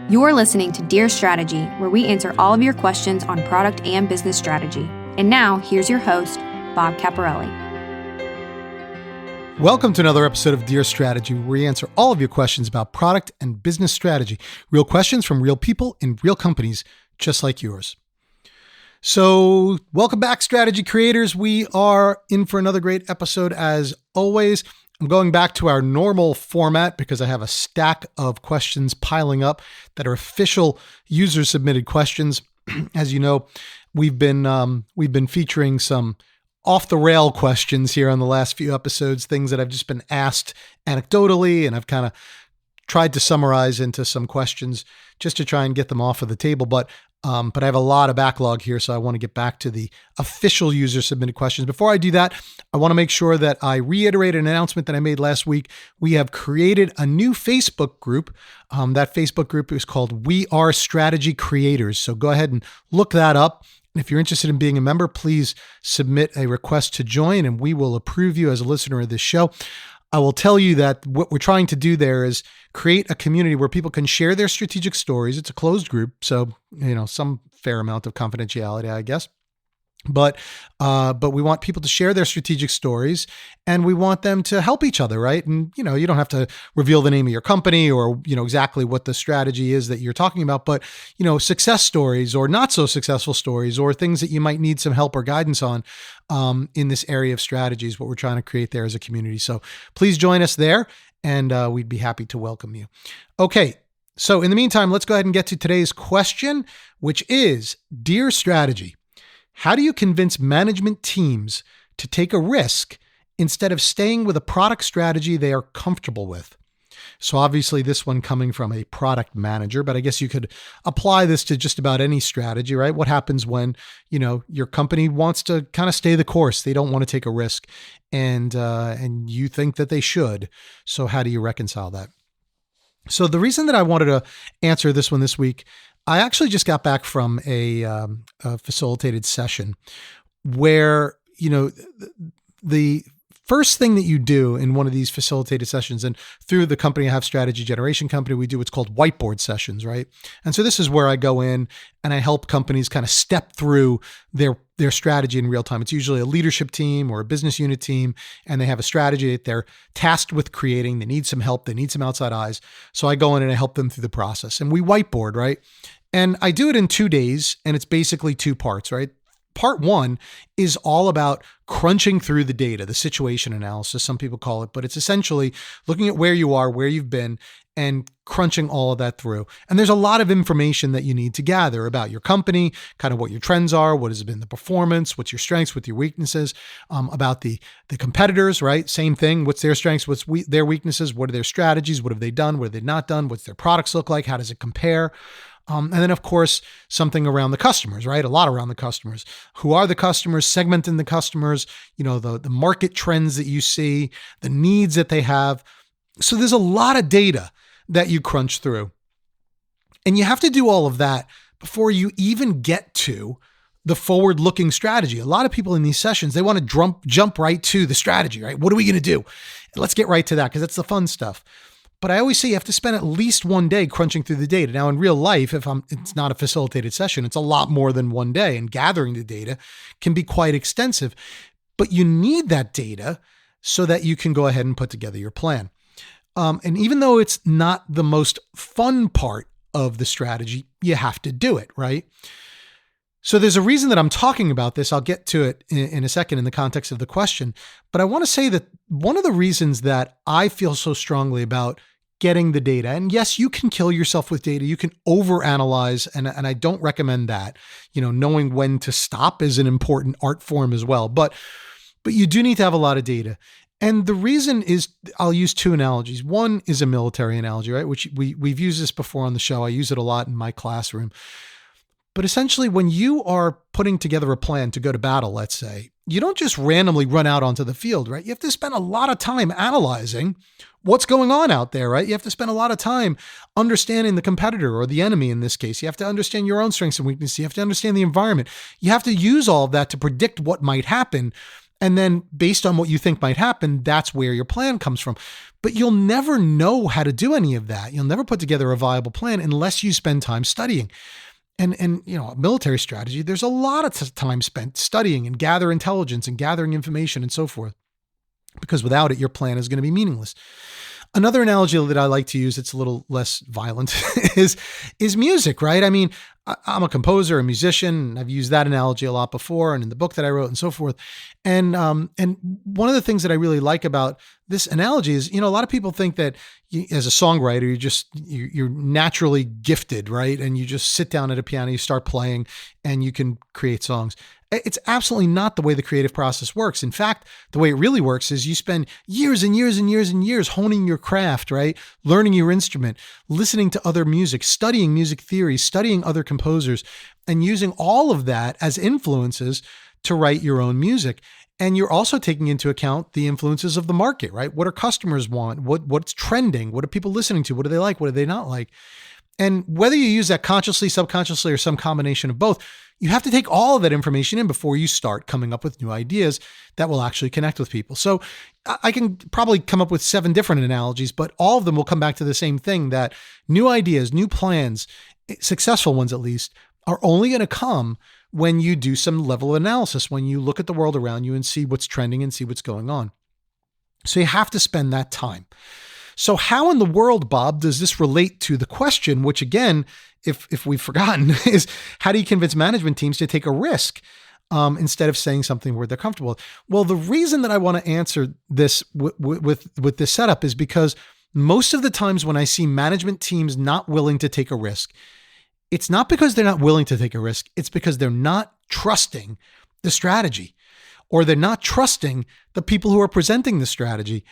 You're listening to Dear Strategy, where we answer all of your questions on product and business strategy. And now, here's your host, Bob Caporelli. Welcome to another episode of Dear Strategy, where we answer all of your questions about product and business strategy. Real questions from real people in real companies, just like yours. So, welcome back, strategy creators. We are in for another great episode as always. I'm going back to our normal format because I have a stack of questions piling up that are official user-submitted questions. As you know, we've been featuring some off-the-rail questions here on the last few episodes, things that I've just been asked anecdotally, and I've kind of tried to summarize into some questions just to try and get them off of the table. But I have a lot of backlog here, so I want to get back to the official user-submitted questions. Before I do that, I want to make sure that I reiterate an announcement that I made last week. We have created a new Facebook group. That Facebook group is called We Are Strategy Creators. So go ahead and look that up. And if you're interested in being a member, please submit a request to join, and we will approve you as a listener of this show. I will tell you that what we're trying to do there is create a community where people can share their strategic stories. It's a closed group, so some fair amount of confidentiality, I guess. But we want people to share their strategic stories, and we want them to help each other, right? And you don't have to reveal the name of your company or exactly what the strategy is that you're talking about, but success stories or not so successful stories or things that you might need some help or guidance on in this area of strategies, what we're trying to create there as a community. So please join us there, and we'd be happy to welcome you. Okay. So in the meantime, let's go ahead and get to today's question, which is, Dear Strategy, how do you convince management teams to take a risk instead of staying with a product strategy they are comfortable with? So obviously this one coming from a product manager, but I guess you could apply this to just about any strategy, right? What happens when, your company wants to kind of stay the course? They don't want to take a risk, and you think that they should. So how do you reconcile that? So the reason that I wanted to answer this one this week, I actually just got back from a facilitated session where, the first thing that you do in one of these facilitated sessions, and through the company I have, Strategy Generation Company, we do what's called whiteboard sessions, right? And so this is where I go in and I help companies kind of step through their strategy in real time. It's usually a leadership team or a business unit team, and they have a strategy that they're tasked with creating. They need some help. They need some outside eyes. So I go in and I help them through the process, and we whiteboard, right? And I do it in 2 days, and it's basically 2 parts, right? Part 1 is all about crunching through the data, the situation analysis, some people call it, but it's essentially looking at where you are, where you've been, and crunching all of that through. And there's a lot of information that you need to gather about your company, kind of what your trends are, what has been the performance, what's your strengths, what your weaknesses, about the competitors, right? Same thing. What's their strengths? What's their weaknesses? What are their strategies? What have they done? What have they not done? What's their products look like? How does it compare? And then, of course, something around the customers, right? A lot around the customers. Who are the customers? Segmenting the customers, the market trends that you see, the needs that they have. So there's a lot of data that you crunch through. And you have to do all of that before you even get to the forward-looking strategy. A lot of people in these sessions, they want to jump right to the strategy, right? What are we going to do? And let's get right to that because that's the fun stuff. But I always say you have to spend at least 1 day crunching through the data. Now, in real life, it's not a facilitated session, it's a lot more than 1 day, and gathering the data can be quite extensive. But you need that data so that you can go ahead and put together your plan. And even though it's not the most fun part of the strategy, you have to do it, right? So there's a reason that I'm talking about this. I'll get to it in a second in the context of the question. But I want to say that one of the reasons that I feel so strongly about getting the data, and yes, you can kill yourself with data. You can overanalyze, and I don't recommend that. Knowing when to stop is an important art form as well. But you do need to have a lot of data. And the reason is, I'll use 2 analogies. One is a military analogy, right? Which we've used this before on the show. I use it a lot in my classroom. But essentially, when you are putting together a plan to go to battle, let's say, you don't just randomly run out onto the field, right? You have to spend a lot of time analyzing what's going on out there, right? You have to spend a lot of time understanding the competitor or the enemy in this case. You have to understand your own strengths and weaknesses. You have to understand the environment. You have to use all of that to predict what might happen. And then based on what you think might happen, that's where your plan comes from. But you'll never know how to do any of that. You'll never put together a viable plan unless you spend time studying. And military strategy, there's a lot of time spent studying and gather intelligence and gathering information and so forth, because without it, your plan is going to be meaningless. Another analogy that I like to use, it's a little less violent, is music, right? I mean, I'm a composer, a musician, and I've used that analogy a lot before and in the book that I wrote and so forth. And one of the things that I really like about this analogy is, a lot of people think that as a songwriter, you're naturally gifted, right? And you just sit down at a piano, you start playing, and you can create songs. It's absolutely not the way the creative process works. In fact, the way it really works is you spend years and years and years and years honing your craft, right? Learning your instrument, listening to other music, studying music theory, studying other composers, and using all of that as influences to write your own music. And you're also taking into account the influences of the market, right? What do customers want? What's trending? What are people listening to? What do they like? What do they not like? And whether you use that consciously, subconsciously, or some combination of both, you have to take all of that information in before you start coming up with new ideas that will actually connect with people. So I can probably come up with 7 different analogies, but all of them will come back to the same thing, that new ideas, new plans, successful ones at least, are only going to come when you do some level of analysis, when you look at the world around you and see what's trending and see what's going on. So you have to spend that time. So how in the world, Bob, does this relate to the question, which again, if we've forgotten, is how do you convince management teams to take a risk instead of saying something where they're comfortable? Well, the reason that I want to answer this with this setup is because most of the times when I see management teams not willing to take a risk, it's not because they're not willing to take a risk. It's because they're not trusting the strategy, or they're not trusting the people who are presenting the strategy.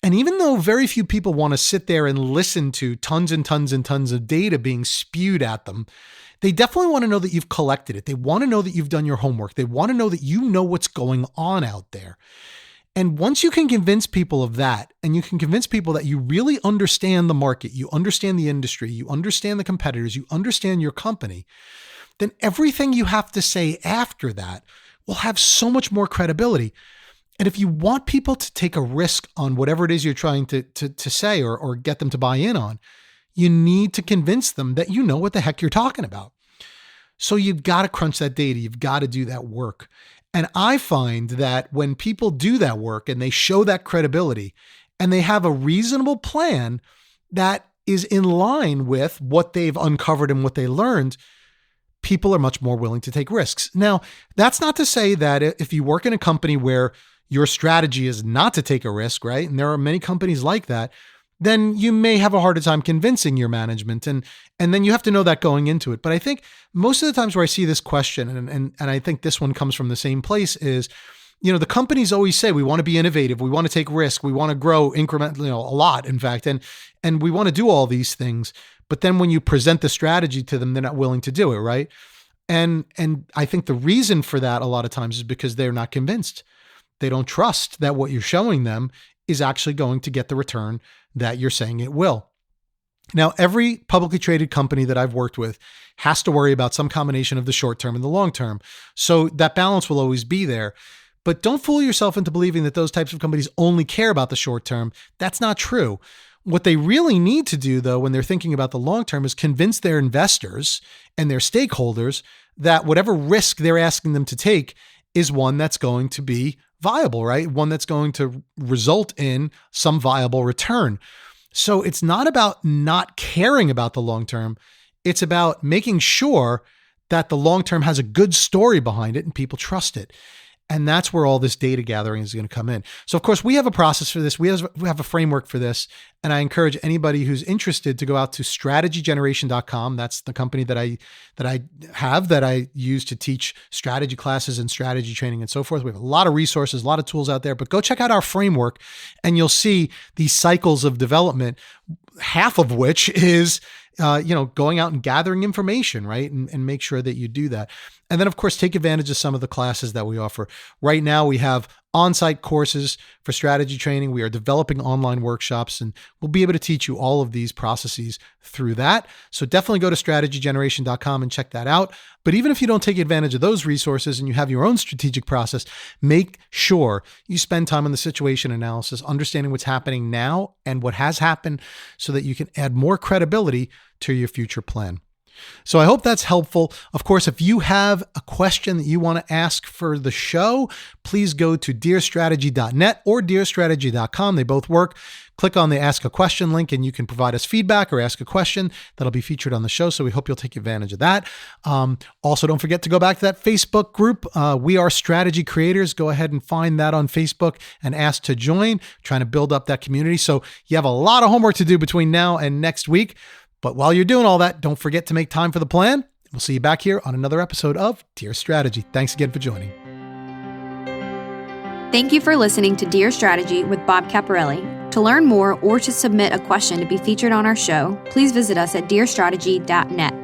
And even though very few people want to sit there and listen to tons and tons and tons of data being spewed at them, they definitely want to know that you've collected it. They want to know that you've done your homework. They want to know that you know what's going on out there. And once you can convince people of that, and you can convince people that you really understand the market, you understand the industry, you understand the competitors, you understand your company, then everything you have to say after that will have so much more credibility. And if you want people to take a risk on whatever it is you're trying to say or get them to buy in on, you need to convince them that you know what the heck you're talking about. So you've got to crunch that data. You've got to do that work. And I find that when people do that work and they show that credibility and they have a reasonable plan that is in line with what they've uncovered and what they learned, people are much more willing to take risks. Now, that's not to say that if you work in a company where your strategy is not to take a risk, right? And there are many companies like that, then you may have a harder time convincing your management. And then you have to know that going into it. But I think most of the times where I see this question, and I think this one comes from the same place, is, the companies always say, we want to be innovative. We want to take risk. We want to grow incrementally, a lot, in fact, and we want to do all these things. But then when you present the strategy to them, they're not willing to do it, right? And I think the reason for that a lot of times is because they're not convinced. They don't trust that what you're showing them is actually going to get the return that you're saying it will. Now, every publicly traded company that I've worked with has to worry about some combination of the short term and the long term. So that balance will always be there. But don't fool yourself into believing that those types of companies only care about the short term. That's not true. What they really need to do, though, when they're thinking about the long term, is convince their investors and their stakeholders that whatever risk they're asking them to take is one that's going to be viable, right? One that's going to result in some viable return. So it's not about not caring about the long term. It's about making sure that the long term has a good story behind it and people trust it. And that's where all this data gathering is going to come in. So of course, we have a process for this. We have a framework for this. And I encourage anybody who's interested to go out to strategygeneration.com. That's the company that I use to teach strategy classes and strategy training and so forth. We have a lot of resources, a lot of tools out there, but go check out our framework and you'll see these cycles of development, half of which is going out and gathering information, right? And make sure that you do that. And then of course, take advantage of some of the classes that we offer. Right now we have on-site courses for strategy training. We are developing online workshops, and we'll be able to teach you all of these processes through that. So definitely go to strategygeneration.com and check that out. But even if you don't take advantage of those resources and you have your own strategic process, make sure you spend time on the situation analysis, understanding what's happening now and what has happened so that you can add more credibility to your future plan. So I hope that's helpful. Of course, if you have a question that you want to ask for the show, please go to dearstrategy.net or dearstrategy.com. They both work. Click on the Ask a Question link and you can provide us feedback or ask a question that'll be featured on the show. So we hope you'll take advantage of that. Also, don't forget to go back to that Facebook group. We are Strategy Creators. Go ahead and find that on Facebook and ask to join, trying to build up that community. So you have a lot of homework to do between now and next week. But while you're doing all that, don't forget to make time for the plan. We'll see you back here on another episode of Dear Strategy. Thanks again for joining. Thank you for listening to Dear Strategy with Bob Caparelli. To learn more or to submit a question to be featured on our show, please visit us at dearstrategy.net.